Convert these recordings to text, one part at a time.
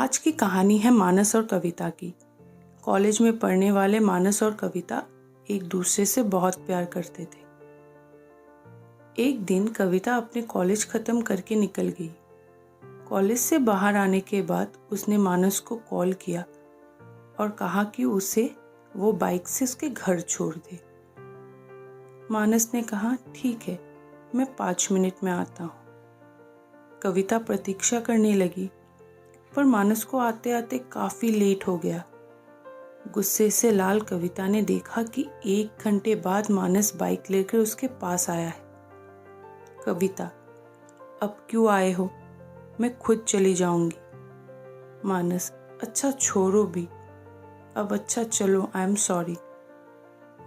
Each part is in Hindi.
आज की कहानी है मानस और कविता की। कॉलेज में पढ़ने वाले मानस और कविता एक दूसरे से बहुत प्यार करते थे। एक दिन कविता अपने कॉलेज खत्म करके निकल गई। कॉलेज से बाहर आने के बाद उसने मानस को कॉल किया और कहा कि उसे वो बाइक से उसके घर छोड़ दे। मानस ने कहा, ठीक है, मैं 5 मिनट में आता हूँ। कविता प्रतीक्षा करने लगी, पर मानस को आते आते काफी लेट हो गया। गुस्से से लाल कविता ने देखा कि 1 घंटे बाद मानस बाइक लेकर उसके पास आया है। कविता, अब क्यों आए हो? मैं खुद चली जाऊंगी। मानस, अच्छा छोड़ो भी, अब अच्छा चलो, आई एम सॉरी।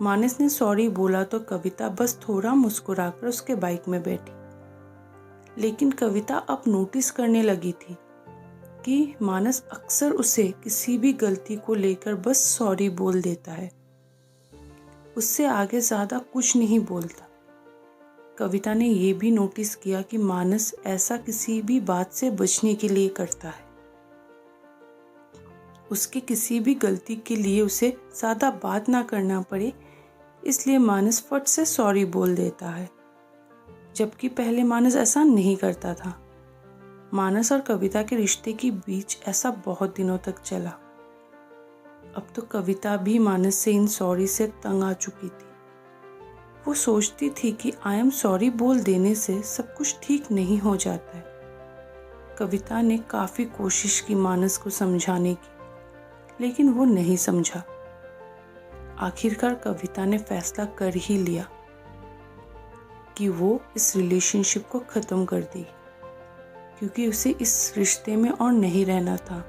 मानस ने सॉरी बोला तो कविता बस थोड़ा मुस्कुराकर उसके बाइक में बैठी। लेकिन कविता अब नोटिस करने लगी थी कि मानस अक्सर उसे किसी भी गलती को लेकर बस सॉरी बोल देता है, उससे आगे ज्यादा कुछ नहीं बोलता। कविता ने यह भी नोटिस किया कि मानस ऐसा किसी भी बात से बचने के लिए करता है। उसके किसी भी गलती के लिए उसे ज्यादा बात ना करना पड़े, इसलिए मानस फट से सॉरी बोल देता है, जबकि पहले मानस ऐसा नहीं करता था। मानस और कविता के रिश्ते के बीच ऐसा बहुत दिनों तक चला। अब तो कविता भी मानस से इन सॉरी से तंग आ चुकी थी। वो सोचती थी कि आई एम सॉरी बोल देने से सब कुछ ठीक नहीं हो जाता है। कविता ने काफी कोशिश की मानस को समझाने की, लेकिन वो नहीं समझा। आखिरकार कविता ने फैसला कर ही लिया कि वो इस रिलेशनशिप को खत्म कर देगी, क्योंकि उसे इस रिश्ते में और नहीं रहना था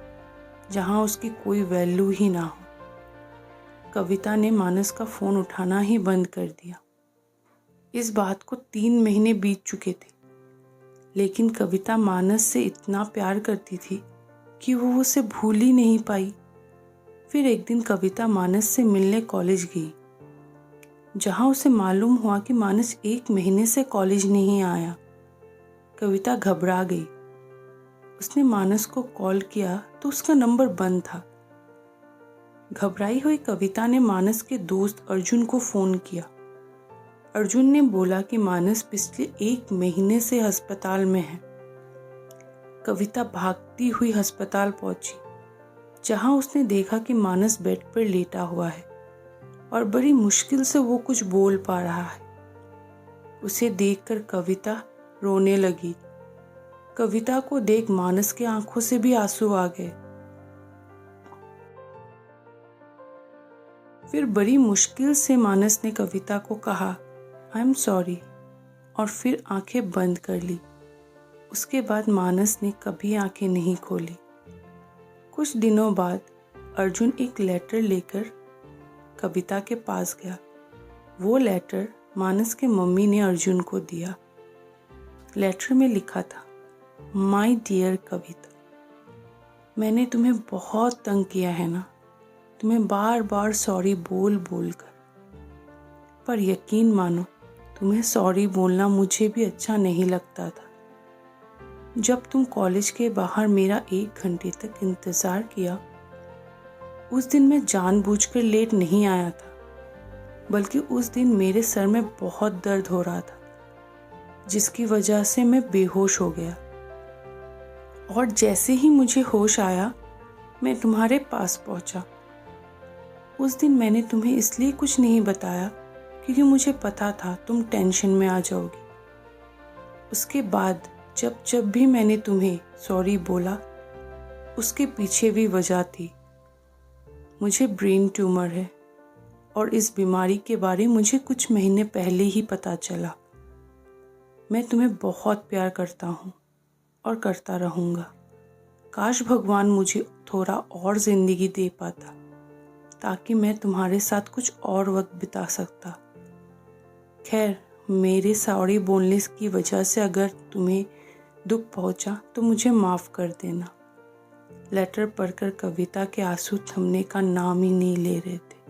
जहां उसकी कोई वैल्यू ही ना हो। कविता ने मानस का फोन उठाना ही बंद कर दिया। इस बात को 3 महीने बीत चुके थे, लेकिन कविता मानस से इतना प्यार करती थी कि वो उसे भूल ही नहीं पाई। फिर एक दिन कविता मानस से मिलने कॉलेज गई, जहां उसे मालूम हुआ कि मानस 1 महीने से कॉलेज नहीं आया। कविता घबरा गई। उसने मानस को कॉल किया तो उसका नंबर बंद था। घबराई हुई कविता ने मानस के दोस्त अर्जुन को फोन किया। अर्जुन ने बोला कि मानस पिछले 1 महीने से अस्पताल में है। कविता भागती हुई अस्पताल पहुंची, जहां उसने देखा कि मानस बेड पर लेटा हुआ है और बड़ी मुश्किल से वो कुछ बोल पा रहा है। उसे देखकर कविता रोने लगी। कविता को देख मानस के आंखों से भी आंसू आ गए। फिर बड़ी मुश्किल से मानस ने कविता को कहा, आई एम सॉरी, और फिर आंखें बंद कर ली। उसके बाद मानस ने कभी आंखें नहीं खोली। कुछ दिनों बाद अर्जुन एक लेटर लेकर कविता के पास गया। वो लेटर मानस के मम्मी ने अर्जुन को दिया। लेटर में लिखा था, माय डियर कविता, मैंने तुम्हें बहुत तंग किया है ना, तुम्हें बार बार सॉरी बोल कर, पर यकीन मानो तुम्हें सॉरी बोलना मुझे भी अच्छा नहीं लगता था। जब तुम कॉलेज के बाहर मेरा 1 घंटे तक इंतजार किया, उस दिन मैं जानबूझकर लेट नहीं आया था, बल्कि उस दिन मेरे सर में बहुत दर्द हो रहा था, जिसकी वजह से मैं बेहोश हो गया। और जैसे ही मुझे होश आया, मैं तुम्हारे पास पहुंचा। उस दिन मैंने तुम्हें इसलिए कुछ नहीं बताया क्योंकि मुझे पता था तुम टेंशन में आ जाओगी। उसके बाद जब भी मैंने तुम्हें सॉरी बोला, उसके पीछे भी वजह थी। मुझे ब्रेन ट्यूमर है और इस बीमारी के बारे मुझे कुछ महीने पहले ही पता चला। मैं तुम्हें बहुत प्यार करता हूँ और करता रहूँगा। काश भगवान मुझे थोड़ा और जिंदगी दे पाता, ताकि मैं तुम्हारे साथ कुछ और वक्त बिता सकता। खैर, मेरे सॉरी बोलने की वजह से अगर तुम्हें दुख पहुंचा तो मुझे माफ कर देना। लेटर पढ़कर कविता के आंसू थमने का नाम ही नहीं ले रहे थे।